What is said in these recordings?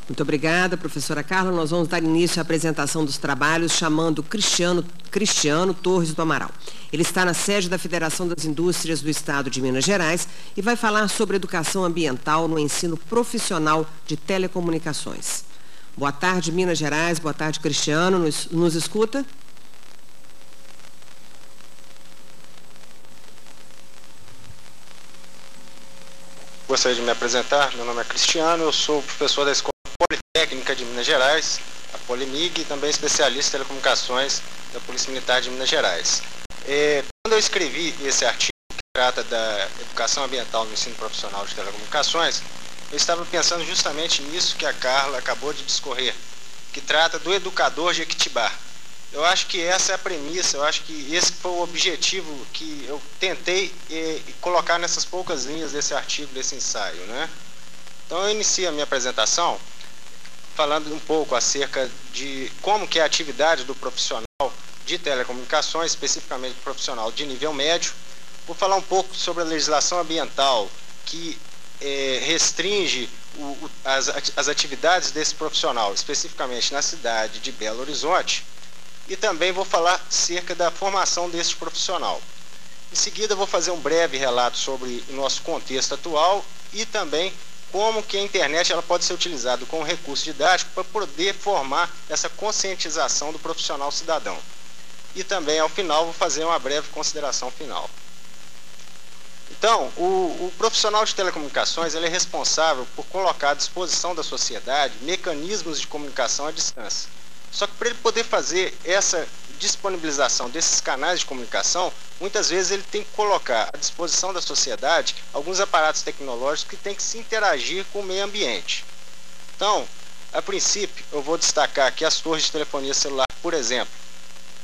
Muito obrigada, professora Carla. Nós vamos dar início à apresentação dos trabalhos, chamando Cristiano Torres do Amaral. Ele está na sede da Federação das Indústrias do Estado de Minas Gerais e vai falar sobre educação ambiental no ensino profissional de telecomunicações. Boa tarde, Minas Gerais. Boa tarde, Cristiano. Nos escuta? Gostaria de me apresentar. Meu nome é Cristiano, eu sou professor da Escola Politécnica de Minas Gerais, a Polimig, e também especialista em telecomunicações da Polícia Militar de Minas Gerais. Quando eu escrevi esse artigo que trata da educação ambiental no ensino profissional de telecomunicações, eu estava pensando justamente nisso que a Carla acabou de discorrer, que trata do educador Jequitibá. Eu acho que essa é a premissa, eu acho que esse foi o objetivo que eu tentei colocar nessas poucas linhas desse artigo, desse ensaio, né? Então eu inicio a minha apresentação falando um pouco acerca de como que é a atividade do profissional de telecomunicações, especificamente profissional de nível médio. Vou falar um pouco sobre a legislação ambiental que restringe as atividades desse profissional, especificamente na cidade de Belo Horizonte. E também vou falar acerca da formação deste profissional. Em seguida, vou fazer um breve relato sobre o nosso contexto atual e também como que a internet ela pode ser utilizada como recurso didático para poder formar essa conscientização do profissional cidadão. E também, ao final, vou fazer uma breve consideração final. Então, o profissional de telecomunicações ele é responsável por colocar à disposição da sociedade mecanismos de comunicação à distância. Só que para ele poder fazer essa disponibilização desses canais de comunicação, muitas vezes ele tem que colocar à disposição da sociedade alguns aparatos tecnológicos que têm que se interagir com o meio ambiente. Então, a princípio, eu vou destacar aqui as torres de telefonia celular, por exemplo,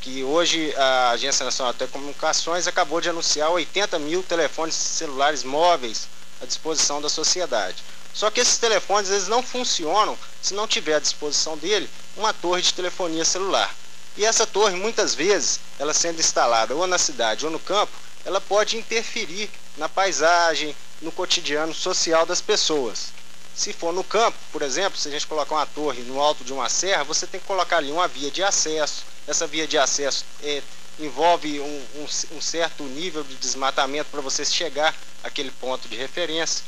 que hoje a Agência Nacional de Telecomunicações acabou de anunciar 80 mil telefones celulares móveis à disposição da sociedade. Só que esses telefones eles não funcionam se não tiver à disposição dele uma torre de telefonia celular. E essa torre, muitas vezes, ela sendo instalada ou na cidade ou no campo, ela pode interferir na paisagem, no cotidiano social das pessoas. Se for no campo, por exemplo, se a gente colocar uma torre no alto de uma serra, você tem que colocar ali uma via de acesso. Essa via de acesso envolve um certo nível de desmatamento para você chegar àquele ponto de referência.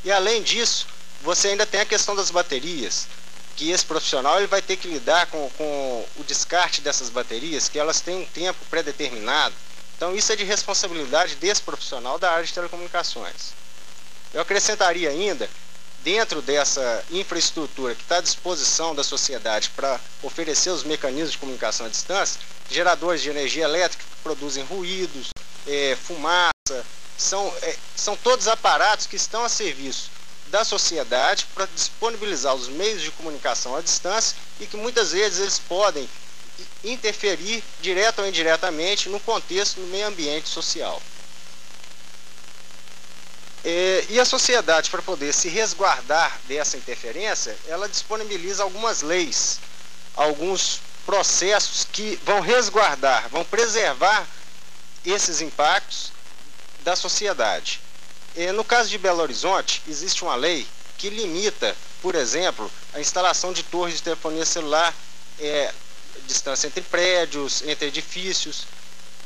E além disso, você ainda tem a questão das baterias, que esse profissional ele vai ter que lidar com o descarte dessas baterias, que elas têm um tempo pré-determinado. Então isso é de responsabilidade desse profissional da área de telecomunicações. Eu acrescentaria ainda, dentro dessa infraestrutura que está à disposição da sociedade para oferecer os mecanismos de comunicação à distância, geradores de energia elétrica que produzem ruídos, fumaça, são todos aparatos que estão a serviço da sociedade para disponibilizar os meios de comunicação à distância e que muitas vezes eles podem interferir direta ou indiretamente no contexto, no meio ambiente social. E a sociedade, para poder se resguardar dessa interferência, ela disponibiliza algumas leis, alguns processos que vão resguardar, vão preservar esses impactos da sociedade. No caso de Belo Horizonte, existe uma lei que limita, por exemplo, a instalação de torres de telefonia celular, distância entre prédios, entre edifícios.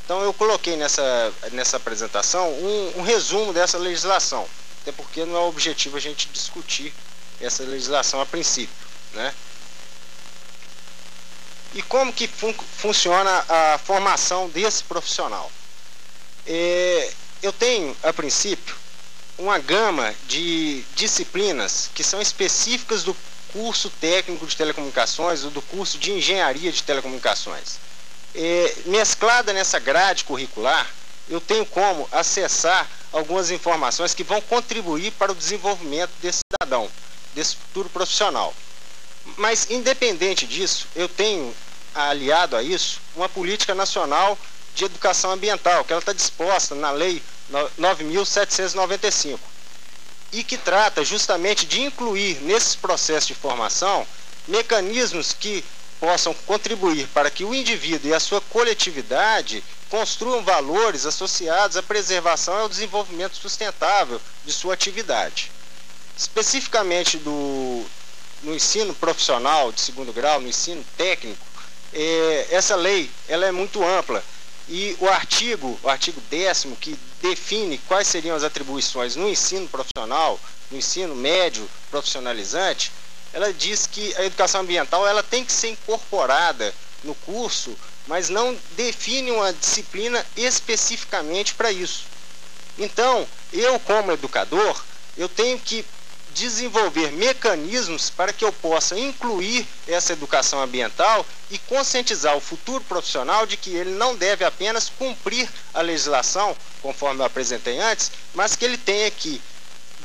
Então eu coloquei nessa apresentação um resumo dessa legislação, até porque não é o objetivo a gente discutir essa legislação a princípio, né? E como que funciona a formação desse profissional? Eu tenho, a princípio, uma gama de disciplinas que são específicas do curso técnico de telecomunicações ou do curso de engenharia de telecomunicações. Mesclada nessa grade curricular, eu tenho como acessar algumas informações que vão contribuir para o desenvolvimento desse cidadão, desse futuro profissional. Mas, independente disso, eu tenho aliado a isso uma política nacional de educação ambiental, que ela está disposta na Lei 9.795, e que trata justamente de incluir nesses processos de formação mecanismos que possam contribuir para que o indivíduo e a sua coletividade construam valores associados à preservação e ao desenvolvimento sustentável de sua atividade. Especificamente no ensino profissional de segundo grau, no ensino técnico, essa lei ela é muito ampla. E o artigo 10º, que define quais seriam as atribuições no ensino profissional, no ensino médio profissionalizante, ela diz que a educação ambiental ela tem que ser incorporada no curso, mas não define uma disciplina especificamente para isso. Então, eu como educador, eu tenho que desenvolver mecanismos para que eu possa incluir essa educação ambiental e conscientizar o futuro profissional de que ele não deve apenas cumprir a legislação, conforme eu apresentei antes, mas que ele tenha que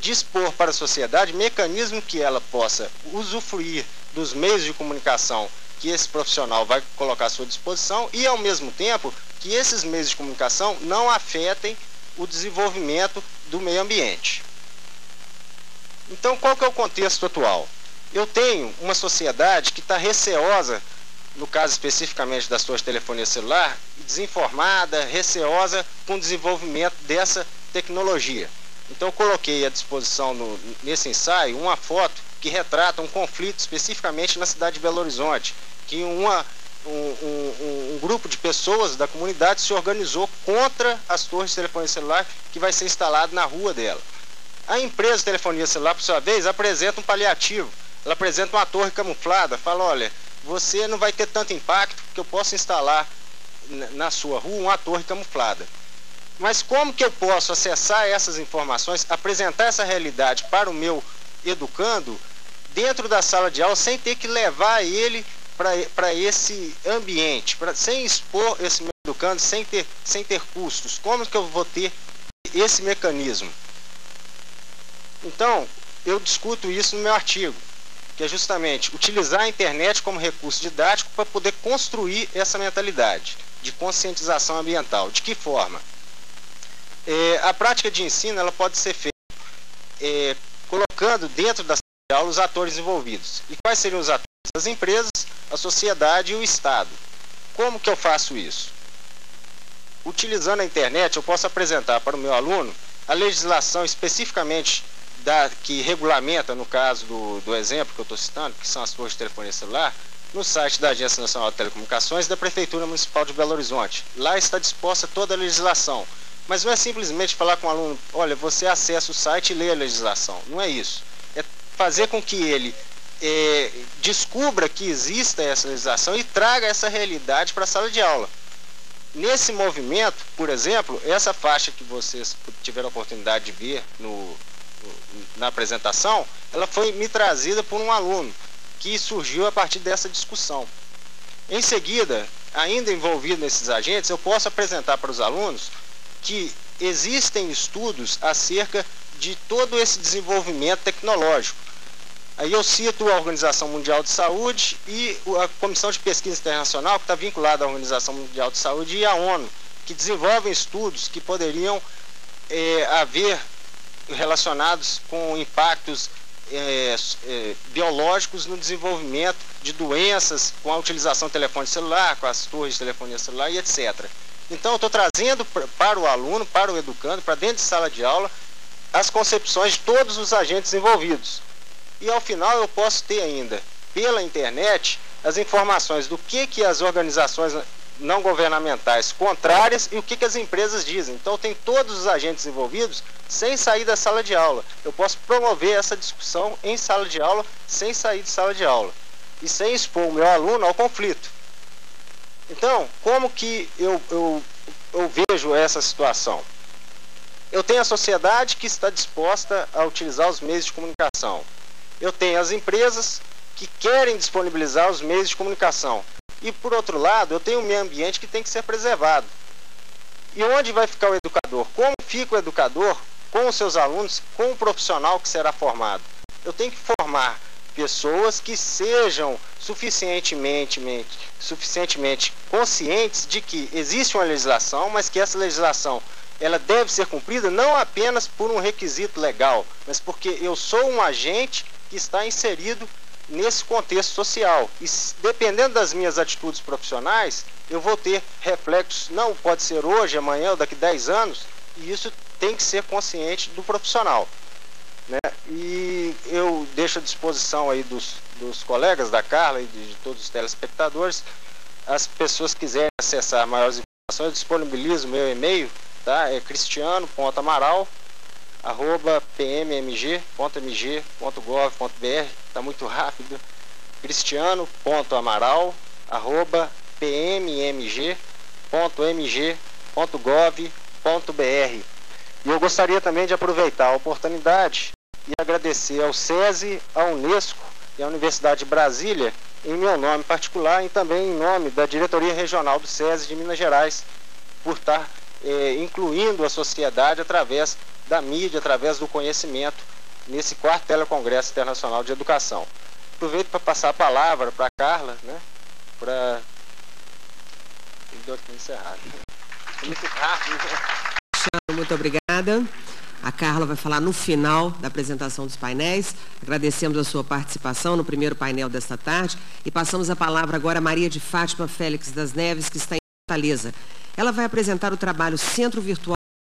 dispor para a sociedade mecanismos que ela possa usufruir dos meios de comunicação que esse profissional vai colocar à sua disposição e, ao mesmo tempo, que esses meios de comunicação não afetem o desenvolvimento do meio ambiente. Então, qual que é o contexto atual? Eu tenho uma sociedade que está receosa, no caso especificamente das suas telefonias celular, desinformada, receosa com o desenvolvimento dessa tecnologia. Então, eu coloquei à disposição nesse ensaio uma foto que retrata um conflito especificamente na cidade de Belo Horizonte, que um grupo de pessoas da comunidade se organizou contra as torres de telefonia celular que vai ser instalado na rua dela. A empresa de telefonia celular, por sua vez, apresenta um paliativo. Ela apresenta uma torre camuflada, fala, olha, você não vai ter tanto impacto porque eu posso instalar na sua rua uma torre camuflada. Mas como que eu posso acessar essas informações, apresentar essa realidade para o meu educando dentro da sala de aula sem ter que levar ele para esse ambiente, sem expor esse meu educando, sem ter custos? Como que eu vou ter esse mecanismo? Então, eu discuto isso no meu artigo, que é justamente utilizar a internet como recurso didático para poder construir essa mentalidade de conscientização ambiental. De que forma? A prática de ensino ela pode ser feita colocando dentro da sala de aula os atores envolvidos. E quais seriam os atores? As empresas, a sociedade e o Estado. Como que eu faço isso? Utilizando a internet, eu posso apresentar para o meu aluno a legislação especificamente que regulamenta, no caso do exemplo que eu estou citando, que são as torres de telefonia celular, no site da Agência Nacional de Telecomunicações e da Prefeitura Municipal de Belo Horizonte. Lá está disposta toda a legislação. Mas não é simplesmente falar com o aluno, olha, você acessa o site e lê a legislação. Não é isso. É fazer com que ele descubra que exista essa legislação e traga essa realidade para a sala de aula. Nesse movimento, por exemplo, essa faixa que vocês tiveram a oportunidade de ver na apresentação, ela foi me trazida por um aluno que surgiu a partir dessa discussão. Em seguida, ainda envolvido nesses agentes, eu posso apresentar para os alunos que existem estudos acerca de todo esse desenvolvimento tecnológico. Aí eu cito a Organização Mundial de Saúde e a Comissão de Pesquisa Internacional, que está vinculada à Organização Mundial de Saúde e à ONU, que desenvolvem estudos que poderiam haver relacionados com impactos biológicos no desenvolvimento de doenças com a utilização do telefone celular, com as torres de telefonia celular e etc. Então eu estou trazendo para o aluno, para o educando, para dentro de sala de aula, as concepções de todos os agentes envolvidos. E ao final eu posso ter ainda, pela internet, as informações do que as organizações não governamentais contrárias e o que as empresas dizem. Então tem todos os agentes envolvidos sem sair da sala de aula. Eu posso promover essa discussão em sala de aula sem sair de sala de aula e sem expor o meu aluno ao conflito. Então, como que eu vejo essa situação? Eu tenho a sociedade que está disposta a utilizar os meios de comunicação. Eu tenho as empresas que querem disponibilizar os meios de comunicação. E, por outro lado, eu tenho o meio ambiente que tem que ser preservado. E onde vai ficar o educador? Como fica o educador com os seus alunos, com o profissional que será formado? Eu tenho que formar pessoas que sejam suficientemente conscientes de que existe uma legislação, mas que essa legislação ela deve ser cumprida não apenas por um requisito legal, mas porque eu sou um agente que está inserido nesse contexto social. E dependendo das minhas atitudes profissionais, eu vou ter reflexos, não pode ser hoje, amanhã ou daqui 10 anos, e isso tem que ser consciente do profissional, né? E eu deixo à disposição aí dos colegas da Carla e de todos os telespectadores. As pessoas que quiserem acessar maiores informações, eu disponibilizo meu e-mail, tá? É cristiano.amaral@pmmg.mg.gov.br, tá muito rápido. cristiano.amaral@pmmg.mg.gov.br. E eu gostaria também de aproveitar a oportunidade e agradecer ao SESI, à Unesco e à Universidade de Brasília, em meu nome particular e também em nome da Diretoria Regional do SESI de Minas Gerais, por estar incluindo a sociedade através da mídia, através do conhecimento, nesse 4º Telecongresso Internacional de Educação. Aproveito para passar a palavra para a Carla, né, para... encerrar. Muito rápido. Muito obrigada. A Carla vai falar no final da apresentação dos painéis. Agradecemos a sua participação no primeiro painel desta tarde e passamos a palavra agora a Maria de Fátima Félix das Neves, que está em Fortaleza. Ela vai apresentar o trabalho Centro Virtual